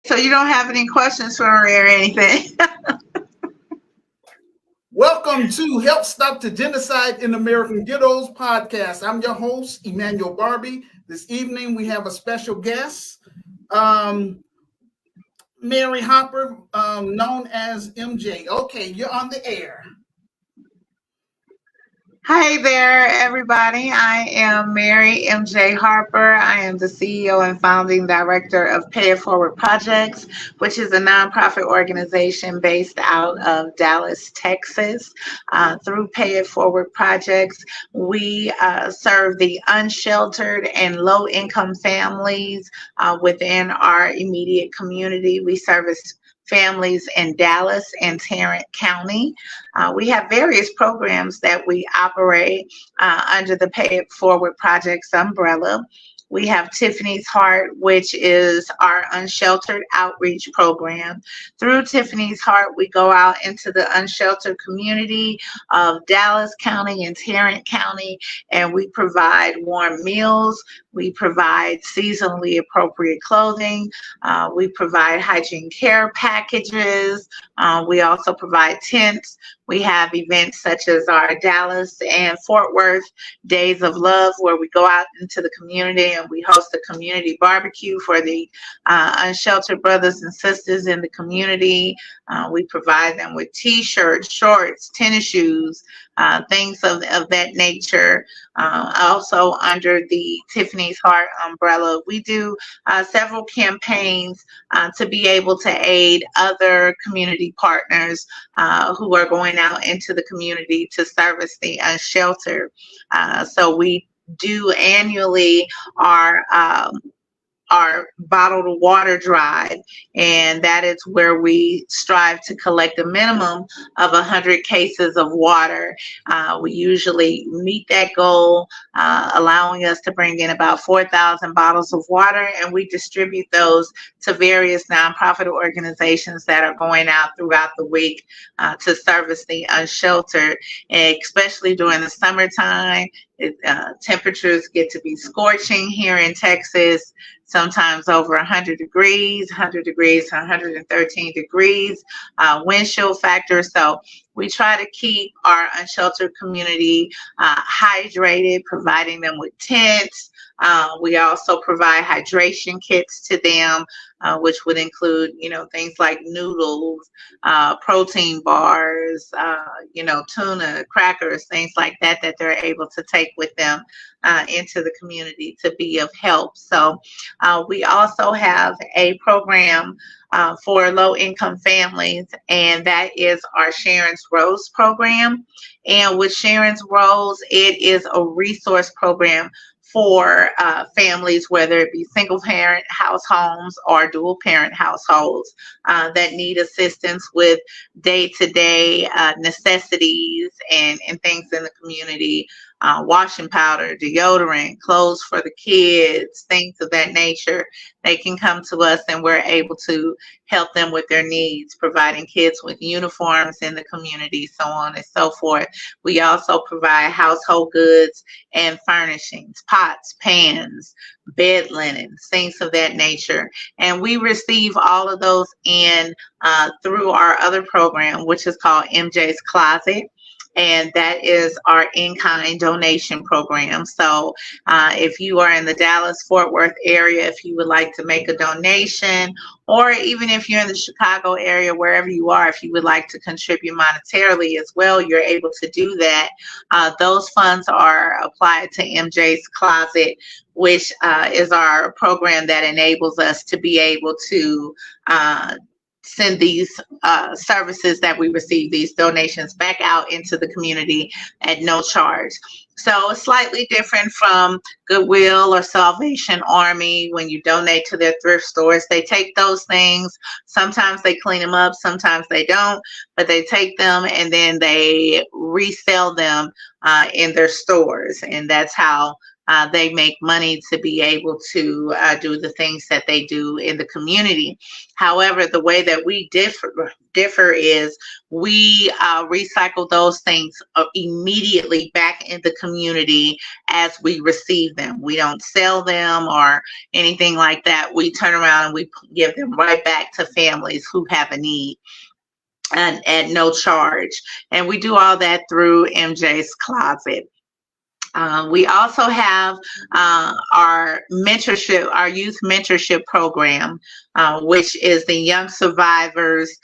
So you don't have any questions for me or anything? Welcome to Help Stop the Genocide in American Ghettos podcast. I'm your host, Emmanuel Barbee. This evening we have a special guest, Mary Harper, known as MJ. Okay, you're on the air. Hi there, everybody. I am Mary MJ Harper. I am the CEO and founding director of Pay It Forward Projects, which is a nonprofit organization based out of Dallas, Texas. Through Pay It Forward Projects, we serve the unsheltered and low-income families within our immediate community. We service families in Dallas and Tarrant County. We have various programs that we operate under the Pay It Forward Projects umbrella. We have Tiffany's Heart, which is our unsheltered outreach program. Through Tiffany's Heart, we go out into the unsheltered community of Dallas County and Tarrant County, and we provide warm meals. We provide seasonally appropriate clothing. We provide hygiene care packages. We also provide tents. We have events such as our Dallas and Fort Worth Days of Love, where we go out into the community and we host a community barbecue for the unsheltered brothers and sisters in the community. We provide them with t-shirts, shorts, tennis shoes, things of that nature. Also under the Tiffany's Heart umbrella, we do several campaigns to be able to aid other community partners who are going out into the community to service the unsheltered. So we do annually our bottled water drive, and that is where we strive to collect a minimum of 100 cases of water. We usually meet that goal, allowing us to bring in about 4,000 bottles of water, and we distribute those to various nonprofit organizations that are going out throughout the week to service the unsheltered, especially during the summertime. Temperatures get to be scorching here in Texas, sometimes over 100 degrees, 100 degrees to 113 degrees, wind chill factor. So we try to keep our unsheltered community hydrated, providing them with tents. We also provide hydration kits to them, which would include, things like noodles, protein bars, tuna, crackers, things like that they're able to take with them into the community to be of help. So we also have a program for low-income families, and that is our Sharon's Rose program. And with Sharon's Rose, it is a resource program for families, whether it be single parent households or dual parent households that need assistance with day-to-day necessities and things in the community. Washing powder, deodorant, clothes for the kids, things of that nature. They can come to us and we're able to help them with their needs, providing kids with uniforms in the community, so on and so forth. We also provide household goods and furnishings, pots, pans, bed linens, things of that nature. And we receive all of those in through our other program, which is called MJ's Closet. And that is our in-kind donation program. So if you are in the Dallas-Fort Worth area, if you would like to make a donation, or even if you're in the Chicago area, wherever you are, if you would like to contribute monetarily as well, you're able to do that. Those funds are applied to MJ's Closet, which is our program that enables us to be able to send these services that we receive, these donations, back out into the community at no charge. So it's slightly different from Goodwill or Salvation Army. When you donate to their thrift stores, they take those things. Sometimes they clean them up, sometimes they don't, but they take them and then they resell them in their stores. And that's how they make money to be able to do the things that they do in the community. However, the way that we differ is we recycle those things immediately back in the community as we receive them. We don't sell them or anything like that. We turn around and we give them right back to families who have a need, and at no charge. And we do all that through MJ's Closet. We also have our mentorship, our youth mentorship program, which is the Young Survivors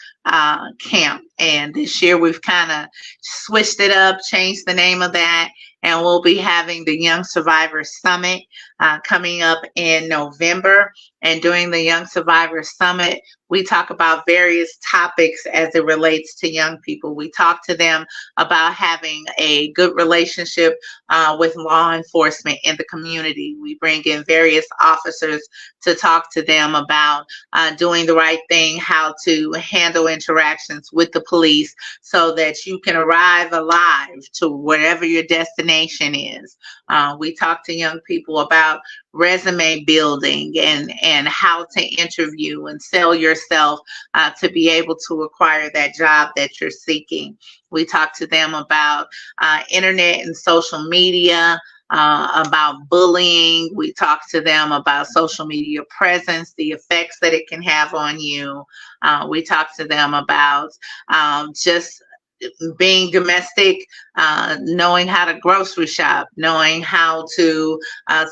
Camp. And this year we've kind of switched it up, changed the name of that, and we'll be having the Young Survivors Summit coming up in November. And during the Young Survivors Summit, we talk about various topics as it relates to young people. We talk to them about having a good relationship with law enforcement in the community. We bring in various officers to talk to them about doing the right thing, how to handle interactions with the police so that you can arrive alive to wherever your destination is. We talk to young people about resume building and how to interview and sell yourself to be able to acquire that job that you're seeking. We talk to them about internet and social media, about bullying. We talk to them about social media presence, the effects that it can have on you. We talk to them about just being domestic, knowing how to grocery shop, knowing how to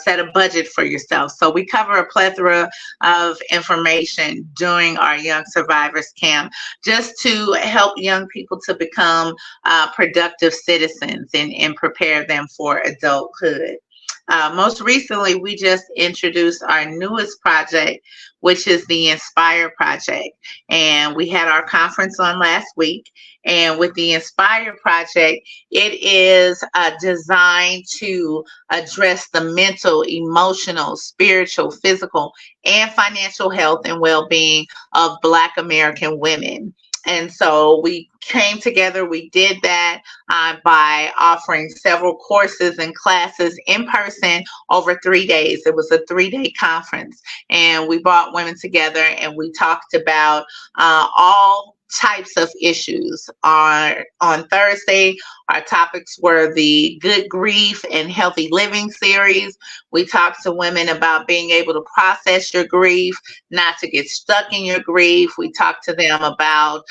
set a budget for yourself. So we cover a plethora of information during our Young Survivors Camp just to help young people to become productive citizens and prepare them for adulthood. Most recently, we just introduced our newest project, which is the Inspire Project. And we had our conference on last week. And with the Inspire Project, it is designed to address the mental, emotional, spiritual, physical, and financial health and well-being of Black American women. And so we came together, we did that by offering several courses and classes in person over 3 days. It was a 3-day conference, and we brought women together and we talked about all types of issues. On Thursday, our topics were the Good Grief and Healthy Living series. We talked to women about being able to process your grief, not to get stuck in your grief. We talked to them about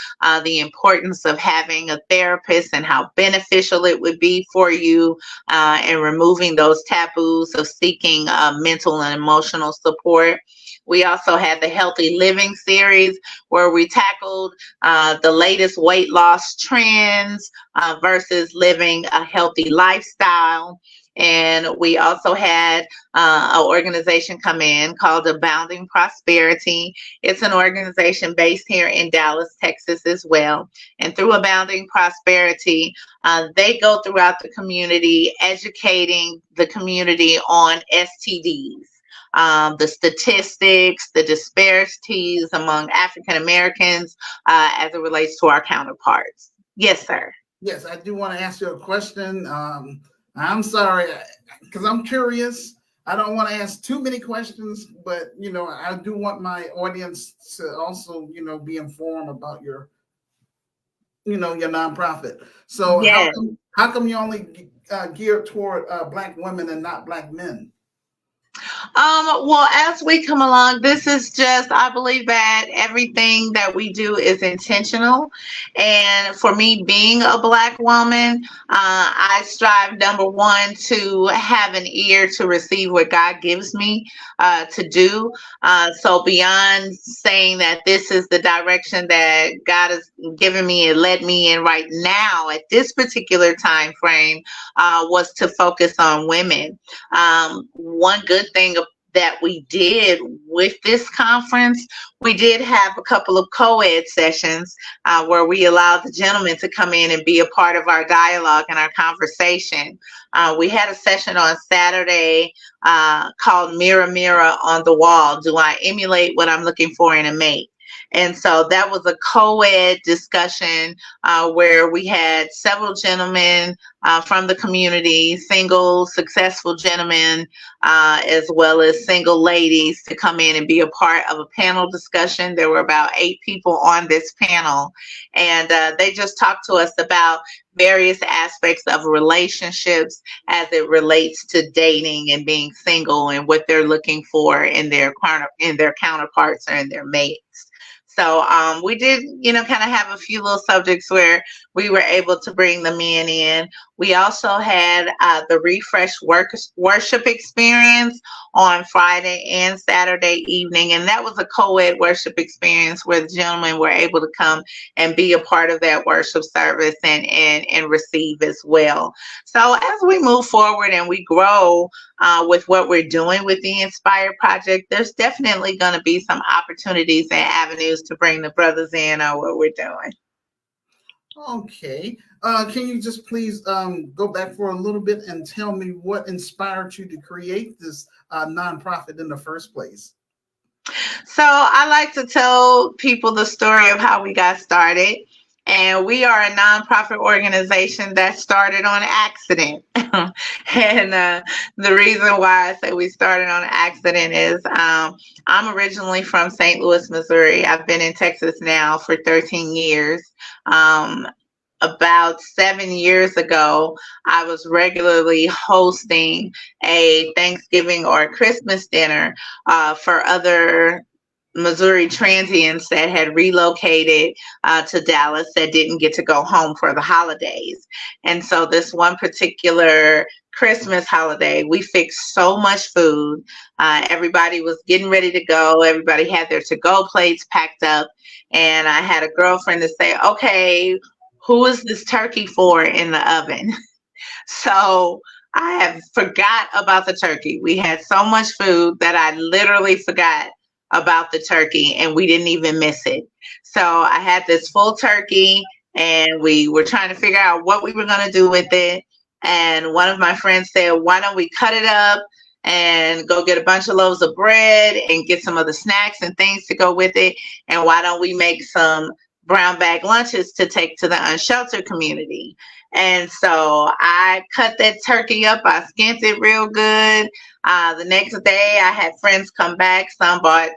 the importance of having a therapist and how beneficial it would be for you, and removing those taboos of seeking mental and emotional support. We also had the Healthy Living series where we tackled the latest weight loss trends versus living a healthy lifestyle. And we also had an organization come in called Abounding Prosperity. It's an organization based here in Dallas, Texas as well. And through Abounding Prosperity, they go throughout the community, educating the community on STDs. The statistics, the disparities among African Americans as it relates to our counterparts. Yes, sir. Yes, I do want to ask you a question. I'm sorry, because I'm curious. I don't want to ask too many questions, but I do want my audience to also, be informed about your nonprofit. So Yes. how come you only geared toward Black women and not Black men? Well, as we come along, this is just, I believe that everything that we do is intentional. And for me, being a Black woman, I strive, number one, to have an ear to receive what God gives me to do. So beyond saying that this is the direction that God has given me and led me in right now at this particular time frame, was to focus on women. One good thing that we did with this conference, we did have a couple of co-ed sessions where we allowed the gentlemen to come in and be a part of our dialogue and our conversation. We had a session on Saturday called Mirror, Mirror on the Wall. Do I emulate what I'm looking for in a mate? And so that was a co-ed discussion where we had several gentlemen from the community, single successful gentlemen, as well as single ladies, to come in and be a part of a panel discussion. There were about 8 people on this panel, and they just talked to us about various aspects of relationships as it relates to dating and being single, and what they're looking for in their counterparts or in their mates. So we did, kind of have a few little subjects where we were able to bring the men in. We also had the Refresh worship experience on Friday and Saturday evening, and that was a co-ed worship experience where the gentlemen were able to come and be a part of that worship service and receive as well. So as we move forward and we grow with what we're doing with the Inspire Project, there's definitely going to be some opportunities and avenues to bring the brothers in on what we're doing. Okay. Can you just please go back for a little bit and tell me what inspired you to create this nonprofit in the first place? So I like to tell people the story of how we got started. And we are a nonprofit organization that started on accident. And the reason why I say we started on accident is I'm originally from St. Louis, Missouri. I've been in Texas now for 13 years. About 7 years ago, I was regularly hosting a Thanksgiving or a Christmas dinner for other Missouri transients that had relocated to Dallas that didn't get to go home for the holidays. And so this one particular Christmas holiday, we fixed so much food. Everybody was getting ready to go. Everybody had their to-go plates packed up. And I had a girlfriend to say, okay, who is this turkey for in the oven? So I have forgot about the turkey. We had so much food that I literally forgot about the turkey, and we didn't even miss it. So I had this full turkey, and we were trying to figure out what we were going to do with it. And one of my friends said, why don't we cut it up and go get a bunch of loaves of bread and get some other snacks and things to go with it? And why don't we make some brown bag lunches to take to the unsheltered community? And so I cut that turkey up. I skinned it real good. The next day I had friends come back. Some bought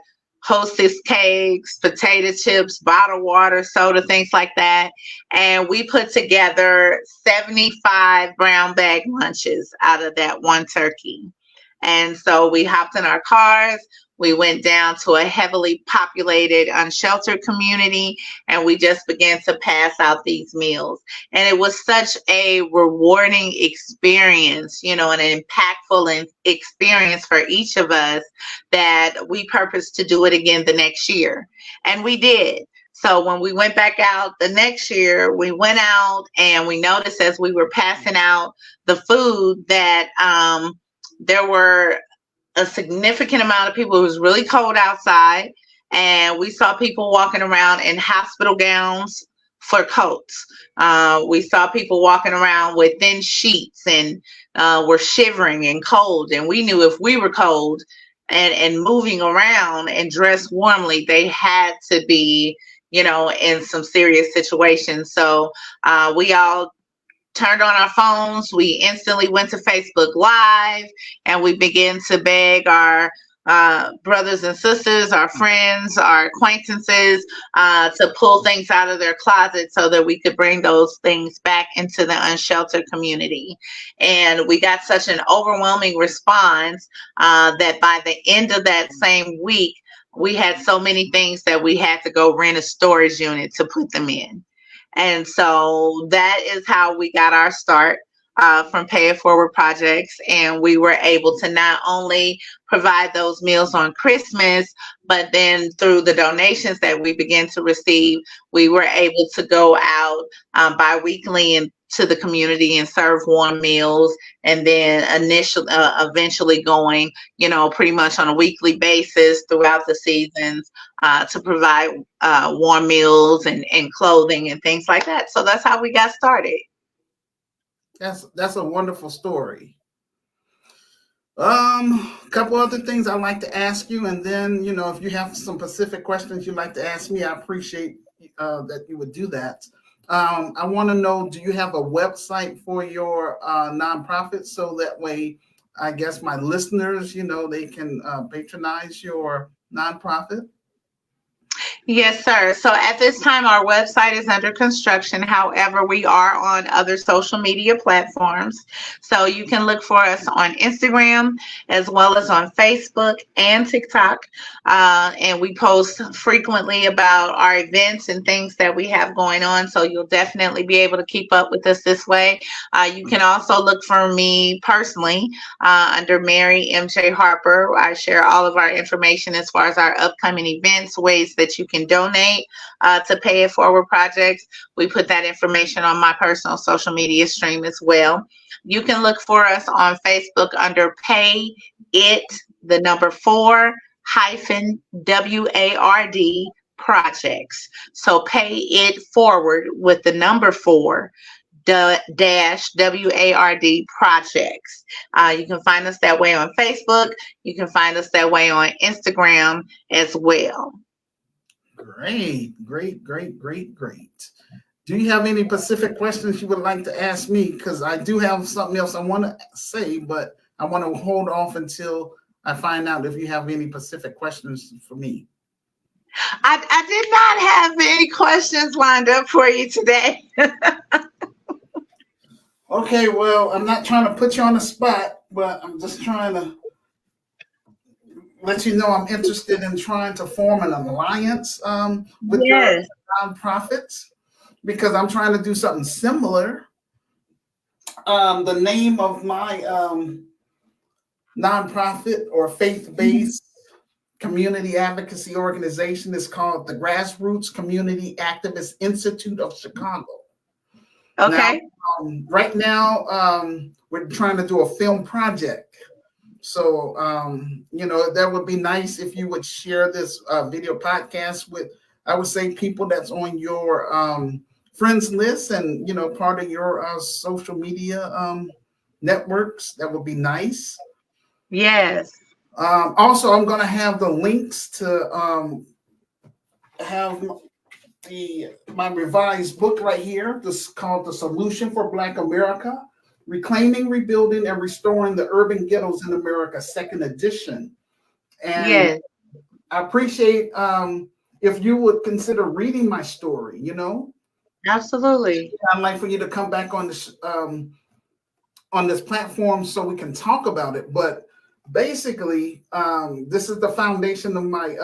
Hostess cakes, potato chips, bottled water, soda, things like that. And we put together 75 brown bag lunches out of that one turkey. And so we hopped in our cars. We went down to a heavily populated, unsheltered community, and we just began to pass out these meals. And it was such a rewarding experience, an impactful experience for each of us, that we purposed to do it again the next year. And we did. So when we went back out the next year, we went out and we noticed as we were passing out the food that there were a significant amount of people. It was really cold outside, and we saw people walking around in hospital gowns for coats. We saw people walking around with thin sheets and were shivering and cold. And we knew if we were cold and moving around and dressed warmly, they had to be, in some serious situations. So we all turned on our phones. We instantly went to Facebook Live, and we began to beg our brothers and sisters, our friends, our acquaintances to pull things out of their closet so that we could bring those things back into the unsheltered community. And we got such an overwhelming response that by the end of that same week, we had so many things that we had to go rent a storage unit to put them in. And so that is how we got our start from Pay It Forward Projects. And we were able to not only provide those meals on Christmas, but then through the donations that we began to receive, we were able to go out bi-weekly and to the community and serve warm meals, and then eventually going, pretty much on a weekly basis throughout the seasons to provide warm meals and clothing and things like that. So that's how we got started. That's a wonderful story. A couple other things I'd like to ask you, and then if you have some specific questions you'd like to ask me, I appreciate that you would do that. I want to know, do you have a website for your nonprofit, so that way, I guess my listeners, they can patronize your nonprofit? Yes, sir. So at this time, our website is under construction. However, we are on other social media platforms. So you can look for us on Instagram as well as on Facebook and TikTok. And we post frequently about our events and things that we have going on. So you'll definitely be able to keep up with us this way. You can also look for me personally under Mary MJ Harper. I share all of our information as far as our upcoming events, ways that you can donate to pay it forward projects. We put that information on my personal social media stream as well. You can look for us on Facebook under Pay It, the number four hyphen WARD projects. So pay it forward with the number four dash WARD projects. You can find us that way on Facebook. You can find us that way on Instagram as well. Great, great, great, great, great. Do you have any specific questions you would like to ask me? Because I do have something else I want to say, but I want to hold off until I find out if you have any specific questions for me. I did not have any questions lined up for you today. Okay, well, I'm not trying to put you on the spot, but I'm just trying to let you know I'm interested in trying to form an alliance with your Yes. nonprofits, because I'm trying to do something similar. The name of my nonprofit or faith-based community advocacy organization is called the Grassroots Community Activist Institute of Chicago. Now, Okay. right now, we're trying to do a film project. So, that would be nice if you would share this video podcast with, I would say, people that's on your friends list and, part of your social media networks. That would be nice. Yes. Also, I'm going to have the links to have my revised book right here. This is called The Solution for Black America: Reclaiming, Rebuilding, and Restoring the Urban Ghettos in America, second edition. And Yes. I appreciate if you would consider reading my story. Absolutely. I'd like for you to come back on this platform so we can talk about it. But basically, this is the foundation of my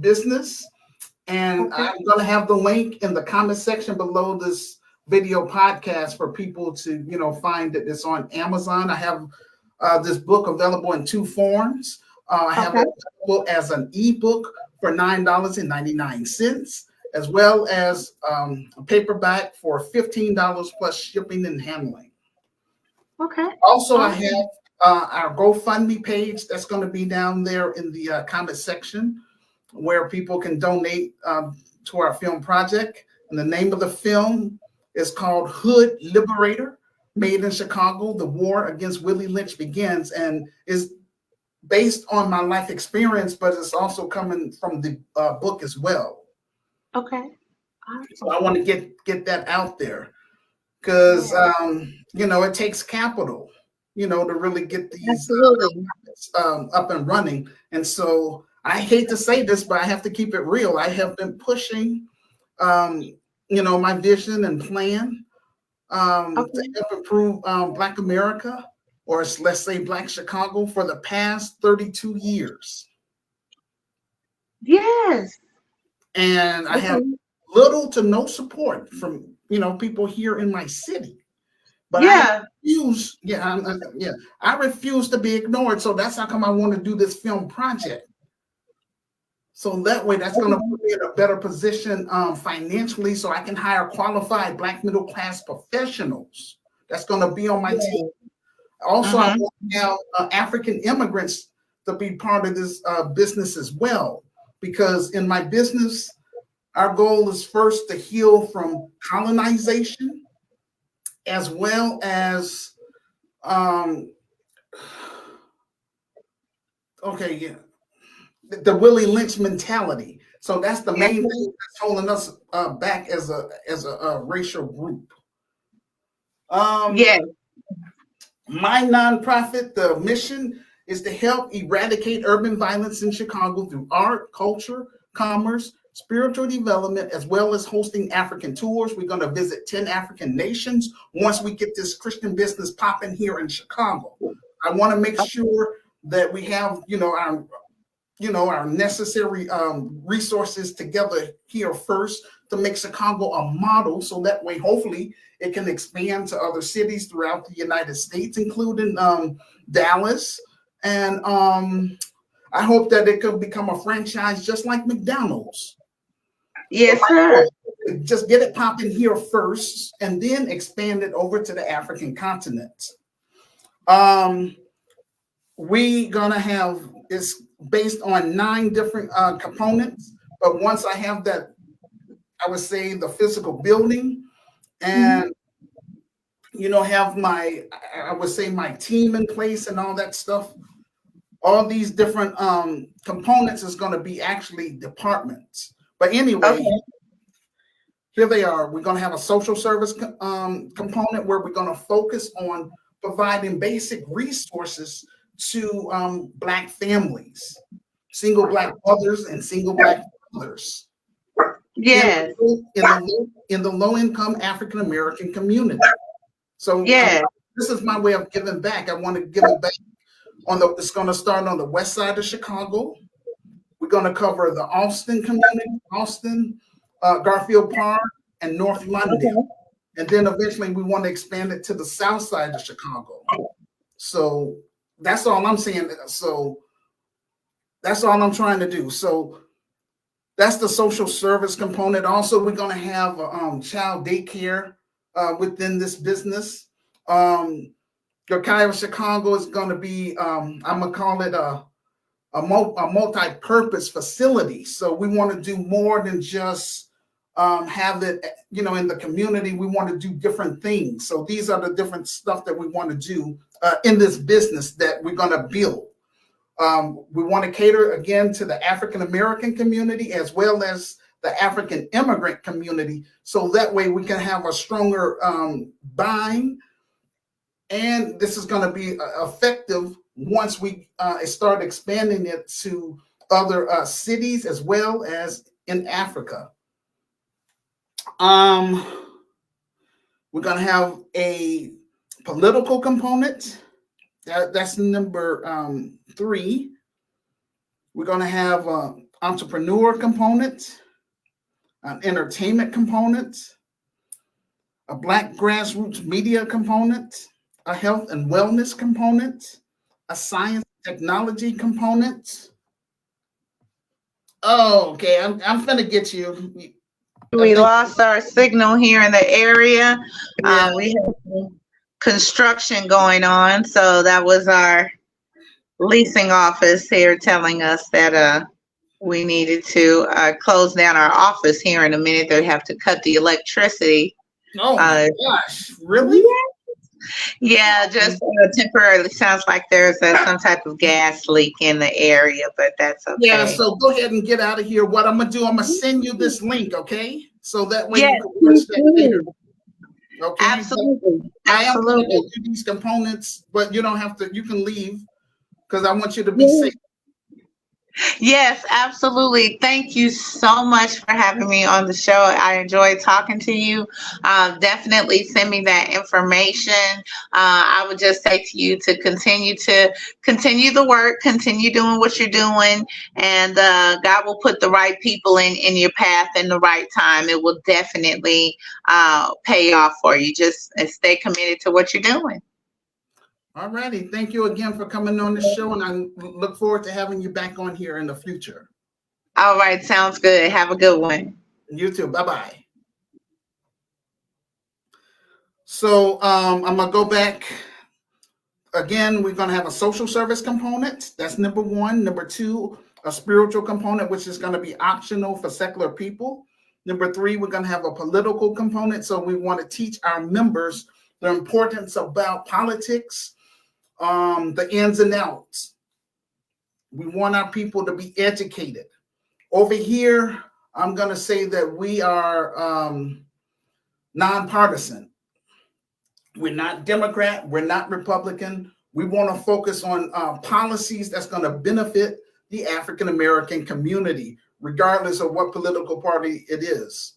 business. And Okay. I'm going to have the link in the comment section below this video podcast for people to, find it. It's on Amazon. I have this book available in two forms. I have Okay. it available as an ebook for $9.99, as well as a paperback for $15 plus shipping and handling. Okay. Also, I Awesome. have our GoFundMe page that's going to be down there in the comment section, where people can donate to our film project. And the name of the film is called Hood Liberator, Made in Chicago, The War Against Willie Lynch Begins, and is based on my life experience, but it's also coming from the book as well. Okay. So Awesome. I want to get that out there, because Yeah. it takes capital, to really get these Absolutely. up and running. And so I hate to say this, but I have to keep it real. I have been pushing, my vision and plan to Okay. help improve Black America, or let's say Black Chicago, for the past 32 years. Yes. And I have Okay. little to no support from, people here in my city. But I Yeah. refuse, I refuse to be ignored. So that's how come I want to do this film project. So that way, that's going to Okay. put me in a better position financially, so I can hire qualified Black middle class professionals that's going to be on my team. Yeah. Also, I Mm-hmm. want to have African immigrants to be part of this business as well, because in my business, our goal is first to heal from colonization, as well as Okay, yeah. The Willie Lynch mentality. So that's the Yes. main thing that's holding us back as a racial group. Um, Yes. my nonprofit, the mission is to help eradicate urban violence in Chicago through art, culture, commerce, spiritual development, as well as hosting African tours. We're going to visit 10 African nations once we get this Christian business popping here in Chicago. I want to make sure that we have, our necessary resources together here first to make Chicago a model, so that way, hopefully, it can expand to other cities throughout the United States, including Dallas. And I hope that it could become a franchise just like McDonald's. Yes, sir. Just get it popping here first and then expand it over to the African continent. We gonna have it's based on 9 different components, but once I have that, I would say the physical building and have I would say my team in place and all that stuff. All these different components is going to be actually departments. But anyway, Okay. here they are. We're going to have a social service component where we're going to focus on providing basic resources to Black families, single Black mothers and single Black fathers Yes. in the low income African American community. So Yes. this is my way of giving back. I want to give it back it's going to start on the west side of Chicago. We're going to cover the Austin community, Garfield Park, and North London. Okay. And then eventually we want to expand it to the south side of Chicago. So that's all I'm saying. So that's all I'm trying to do. So that's the social service component. Also, we're going to have child daycare within this business. A.K.A. Chicago is going to be, I'm going to call it a multi-purpose facility. So we want to do more than just have it, in the community. We want to do different things. So these are the different stuff that we want to do in this business that we're going to build. We want to cater again to the African American community as well as the African immigrant community. So that way we can have a stronger buying. And this is going to be effective once we start expanding it to other cities as well as in Africa. We're going to have a political component. That's number 3. We're going to have an entrepreneur component, an entertainment component, a Black grassroots media component, a health and wellness component, a science technology component. Oh, okay. I'm finna get you. We lost our signal here in the area. Yeah. We have construction going on, so that was our leasing office here telling us that we needed to close down our office here in a minute. They have to cut the electricity. Oh my gosh, really? Yeah, just temporarily. Sounds like there's some type of gas leak in the area, but that's okay. Yeah, so go ahead and get out of here. What I'm gonna do, I'm gonna send you this link, okay? So that way yes, you can watch that later. Okay. Absolutely. I am gonna do these components, but you don't have to. You can leave because I want you to be safe. Yes, absolutely. Thank you so much for having me on the show. I enjoyed talking to you. Definitely send me that information. I would just say to you to continue the work, continue doing what you're doing, and God will put the right people in your path in the right time. It will definitely pay off for you. Just stay committed to what you're doing. All righty. Thank you again for coming on the show, and I look forward to having you back on here in the future. All right. Sounds good. Have a good one. You too. Bye-bye. So I'm going to go back. Again, we're going to have a social service component. That's number 1. Number 2, a spiritual component, which is going to be optional for secular people. Number 3, we're going to have a political component. So we want to teach our members the importance about politics, the ins and outs. We want our people to be educated. Over here, I'm going to say that we are nonpartisan. We're not Democrat. We're not Republican. We want to focus on policies that's going to benefit the African American community, regardless of what political party it is.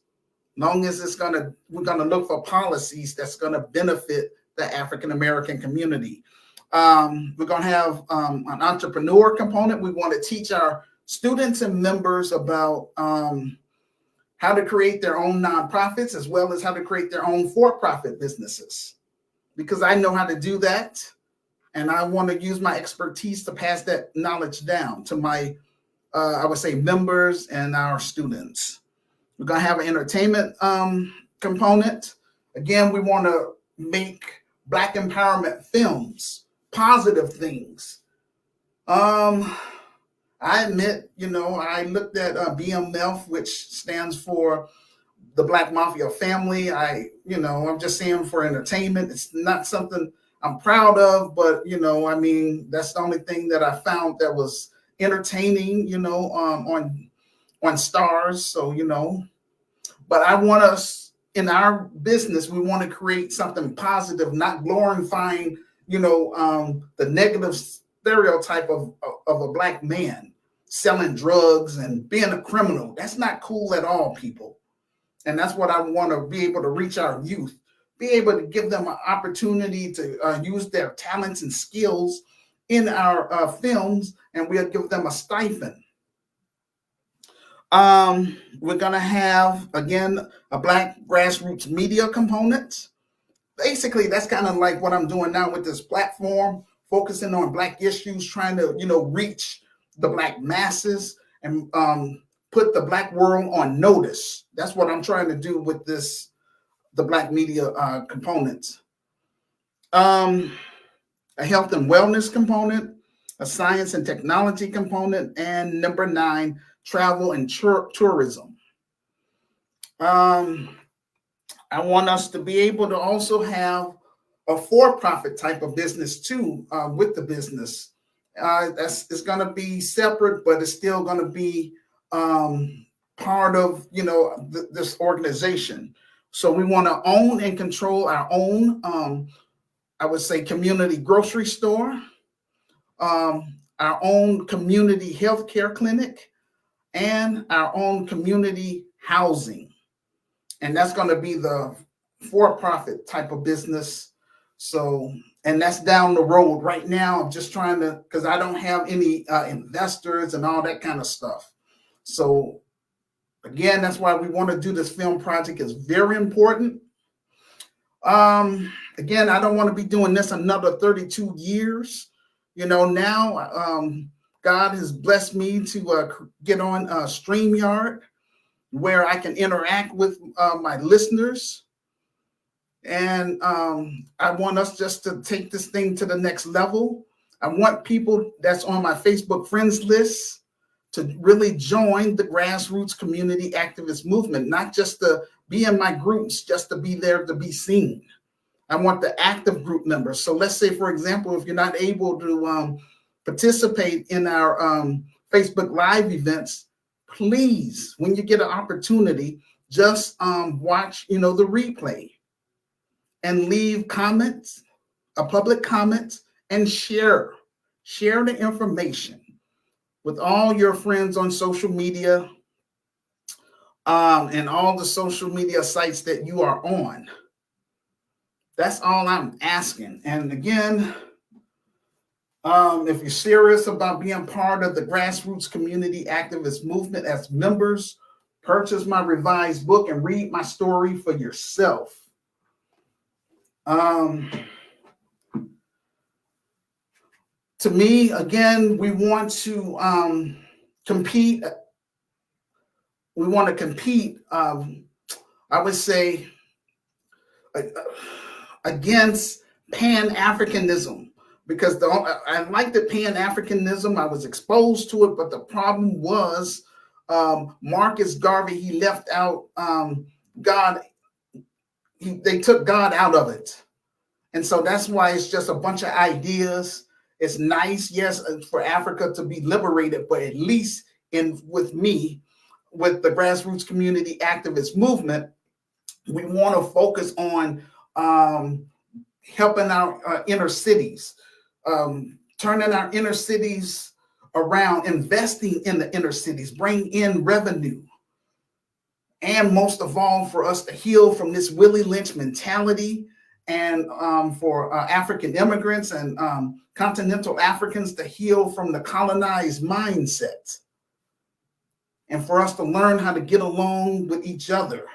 Long as we're going to look for policies that's going to benefit the African American community. We're going to have an entrepreneur component. We want to teach our students and members about how to create their own nonprofits, as well as how to create their own for-profit businesses, because I know how to do that. And I want to use my expertise to pass that knowledge down to my, I would say, members and our students. We're going to have an entertainment component. Again, we want to make Black empowerment films, positive things. I admit, I looked at BMF, which stands for the Black Mafia Family. I'm just saying, for entertainment. It's not something I'm proud of, but, that's the only thing that I found that was entertaining, on Stars. So, but I want us in our business, we want to create something positive, not glorifying, the negative stereotype of a Black man selling drugs and being a criminal. That's not cool at all, people. And that's what I want to be able to reach our youth, be able to give them an opportunity to use their talents and skills in our films, and we'll give them a stipend. We're going to have, again, a Black grassroots media component. Basically, that's kind of like what I'm doing now with this platform, focusing on Black issues, trying to, reach the Black masses and put the Black world on notice. That's what I'm trying to do with the Black media component. A health and wellness component, a science and technology component, and number 9, travel and tourism. I want us to be able to also have a for-profit type of business too, with the business. It's going to be separate, but it's still going to be part of, this organization. So we want to own and control our own, I would say, community grocery store, our own community healthcare clinic, and our own community housing. And that's going to be the for-profit type of business. So, and that's down the road. Right now, I'm just trying to, because I don't have any investors and all that kind of stuff. So again, that's why we want to do this film project. It's very important. Again, I don't want to be doing this another 32 years. Now God has blessed me to get on StreamYard, where I can interact with my listeners. And I want us just to take this thing to the next level. I want people that's on my Facebook friends list to really join the grassroots community activist movement, not just to be in my groups, just to be there to be seen. I want the active group members. So let's say, for example, if you're not able to participate in our Facebook Live events, please, when you get an opportunity, just watch, the replay and leave comments, a public comment, and share the information with all your friends on social media and all the social media sites that you are on. That's all I'm asking. And again, if you're serious about being part of the grassroots community activist movement as members, purchase my revised book and read my story for yourself. To me, again, we want to compete. We want to compete, I would say, against Pan-Africanism, because I like the Pan-Africanism. I was exposed to it, but the problem was Marcus Garvey, he left out God. They took God out of it. And so that's why it's just a bunch of ideas. It's nice, yes, for Africa to be liberated, but at least with me, with the grassroots community activist movement, we want to focus on helping our inner cities, turning our inner cities around, investing in the inner cities, bring in revenue. And most of all, for us to heal from this Willie Lynch mentality, and for African immigrants and continental Africans to heal from the colonized mindset, and for us to learn how to get along with each other.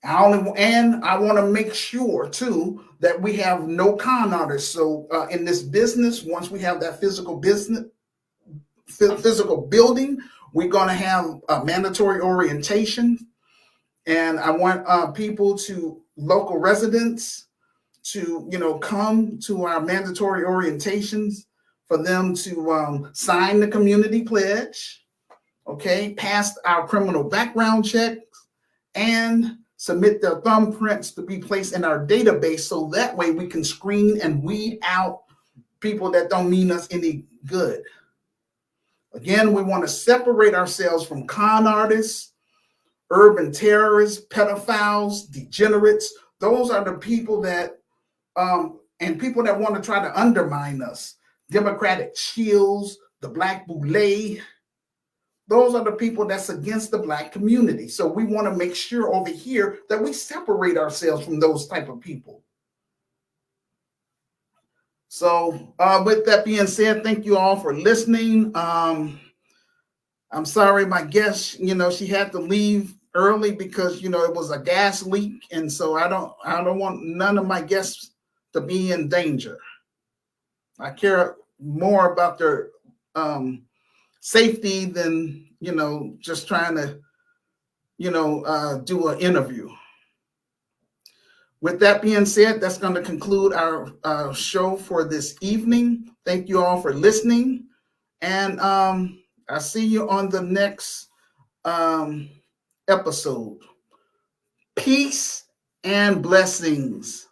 I want to make sure too that we have no con artists. So in this business, once we have that physical building, we're going to have a mandatory orientation. And I want people local residents to, come to our mandatory orientations, for them to sign the community pledge, okay, pass our criminal background checks, and submit their thumbprints to be placed in our database, so that way we can screen and weed out people that don't mean us any good. Again, we want to separate ourselves from con artists, urban terrorists, pedophiles, degenerates. Those are the people that, and people that want to try to undermine us. Democratic shills, the Black Boule. Those are the people that's against the Black community. So we want to make sure over here that we separate ourselves from those type of people. So with that being said, thank you all for listening. I'm sorry, my guest, she had to leave early because, it was a gas leak. And so I don't want none of my guests to be in danger. I care more about their safety than, just trying to, do an interview. With that being said, that's going to conclude our show for this evening. Thank you all for listening. And I'll see you on the next episode. Peace and blessings.